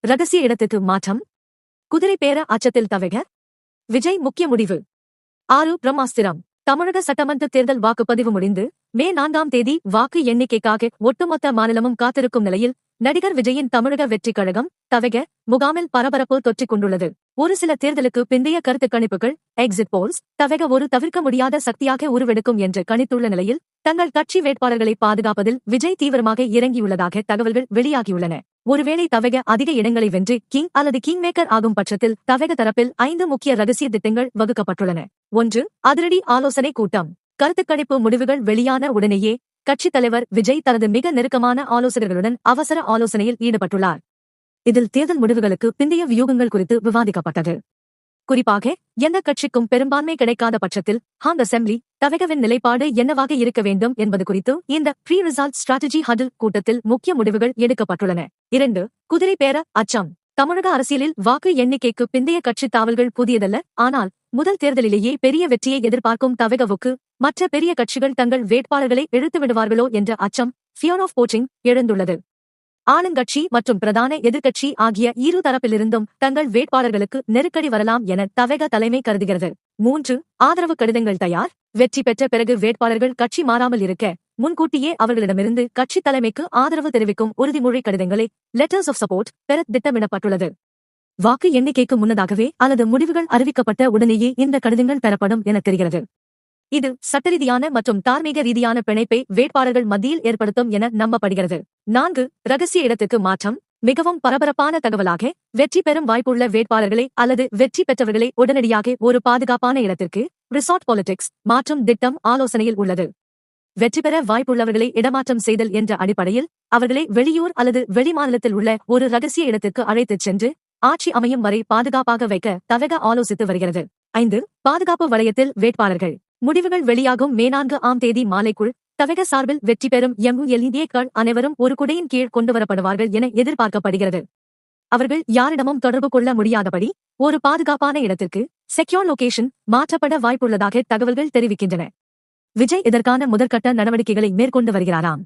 ரகசிய இடத்துக்கு மாற்றம். குதிரை பேர அச்சத்தில் தவிக விஜய் முக்கிய முடிவு. 6 பிரம்மாஸ்திரம். தமிழக சட்டமன்ற தேர்தல் வாக்குப்பதிவு முடிந்து மே 4ஆம் தேதி வாக்கு எண்ணிக்கைக்காக ஒட்டுமொத்த மாநிலமும் காத்திருக்கும் நிலையில் நடிகர் விஜயின் தமிழக வெற்றிக் கழகம் தவிக முகாமில் பரபரப்பு தொற்றிக் கொண்டுள்ளது. ஒரு சில தேர்தலுக்கு பிந்தைய கருத்துக் கணிப்புகள் எக்ஸிட் போல்ஸ் தவிக ஒரு தவிர்க்க முடியாத சக்தியாக உருவெடுக்கும் என்று கணித்துள்ள நிலையில் தங்கள் கட்சி வேட்பாளர்களை பாதுகாப்பதில் விஜய் தீவிரமாக இறங்கியுள்ளதாக தகவல்கள் வெளியாகியுள்ளன. ஒருவேளை தவிக அதிக இடங்களை வென்று கிங் அல்லது கிங் மேக்கர் ஆகும் பட்சத்தில் தவிக தரப்பில் 5 முக்கிய ரகசிய திட்டங்கள் வகுக்கப்பட்டுள்ளன. 1. அதிரடி ஆலோசனை கூட்டம். கருத்துக்கணிப்பு முடிவுகள் வெளியான உடனேயே கட்சித் தலைவர் விஜய் தனது மிக நெருக்கமான ஆலோசகர்களுடன் அவசர ஆலோசனையில் ஈடுபட்டுள்ளார். இதில் தேர்தல் முடிவுகளுக்கு பிந்தைய வியூகங்கள் குறித்து விவாதிக்கப்பட்டது. குறிப்பாக எந்த கட்சிக்கும் பெரும்பான்மை கிடைக்காத பட்சத்தில் ஹாங் அசெம்பிளி தவிகவின் நிலைப்பாடு என்னவாக இருக்க வேண்டும் என்பது குறித்து இந்த ப்ரீ ரிசல்ட் ஸ்ட்ராட்டஜி ஹடில் கூட்டத்தில் முக்கிய முடிவுகள் எடுக்கப்பட்டுள்ளன. 2. குதிரை பேர அச்சம். தமிழக அரசியலில் வாக்கு எண்ணிக்கைக்கு பிந்தைய கட்சித் தாவல்கள் புதியதல்ல. ஆனால் முதல் தேர்தலிலேயே பெரிய வெற்றியை எதிர்பார்க்கும் தவிகவுக்கு மற்ற பெரிய கட்சிகள் தங்கள் வேட்பாளர்களை இழுத்து விடுவார்களோ என்ற அச்சம் ஃபியர் ஆஃப் போச்சிங் எழுந்துள்ளது. ஆளுங்கட்சி மற்றும் பிரதான எதிர்க்கட்சி ஆகிய இரு தரப்பிலிருந்தும் தங்கள் வேட்பாளர்களுக்கு நெருக்கடி வரலாம் என தவிக தலைமை கருதுகிறது. 3. ஆதரவு கடிதங்கள் தயார். வெற்றி பெற்ற பிறகு வேட்பாளர்கள் கட்சி மாறாமல் இருக்க முன்கூட்டியே அவர்களிடமிருந்து கட்சித் தலைமைக்கு ஆதரவு தெரிவிக்கும் உறுதிமொழி கடிதங்களை லெட்டர்ஸ் ஆஃப் சப்போர்ட் பெற திட்டமிடப்பட்டுள்ளது. வாக்கு எண்ணிக்கைக்கு முன்னதாகவே அல்லது முடிவுகள் அறிவிக்கப்பட்ட உடனேயே இந்த கடிதங்கள் பெறப்படும் என தெரிகிறது. இது சட்டரீதியான மற்றும் தார்மீக ரீதியான பிணைப்பை வேட்பாளர்கள் மத்தியில் ஏற்படுத்தும் என நம்பப்படுகிறது. 4. ரகசிய இடத்துக்கு மாற்றம். மிகவும் பரபரப்பான தகவலாக வெற்றி பெறும் வாய்ப்புள்ள வேட்பாளர்களை அல்லது வெற்றி பெற்றவர்களை உடனடியாக ஒரு பாதுகாப்பான இடத்திற்கு ரிசார்ட் பாலிடிக்ஸ் மாற்றும் திட்டம் ஆலோசனையில் உள்ளது. வெற்றி பெற வாய்ப்புள்ளவர்களை இடமாற்றம் செய்தல் என்ற அடிப்படையில் அவர்களை வெளியூர் அல்லது வெளிமாநிலத்தில் உள்ள ஒரு ரகசிய இடத்திற்கு அழைத்துச் சென்று ஆட்சி அமையும் வரை பாதுகாப்பாக வைக்க தவிக ஆலோசித்து வருகிறது. 5. பாதுகாப்பு வளையத்தில் வேட்பாளர்கள். முடிவுகள் வெளியாகும் மே 4ஆம் தேதி மாலைக்குள் தவிக சார்பில் வெற்றி பெறும் MULEDக்கள் அனைவரும் ஒரு குடையின் கீழ் கொண்டுவரப்படுவார்கள் என எதிர்பார்க்கப்படுகிறது. அவர்கள் யாரிடமும் தொடர்பு கொள்ள முடியாதபடி ஒரு பாதுகாப்பான இடத்திற்கு செக்யூர் லொகேஷன் மாற்றப்பட வாய்ப்புள்ளதாக தகவல்கள் தெரிவிக்கின்றன. விஜய் இதற்கான முதற்கட்ட நடவடிக்கைகளை மேற்கொண்டு வருகிறாராம்.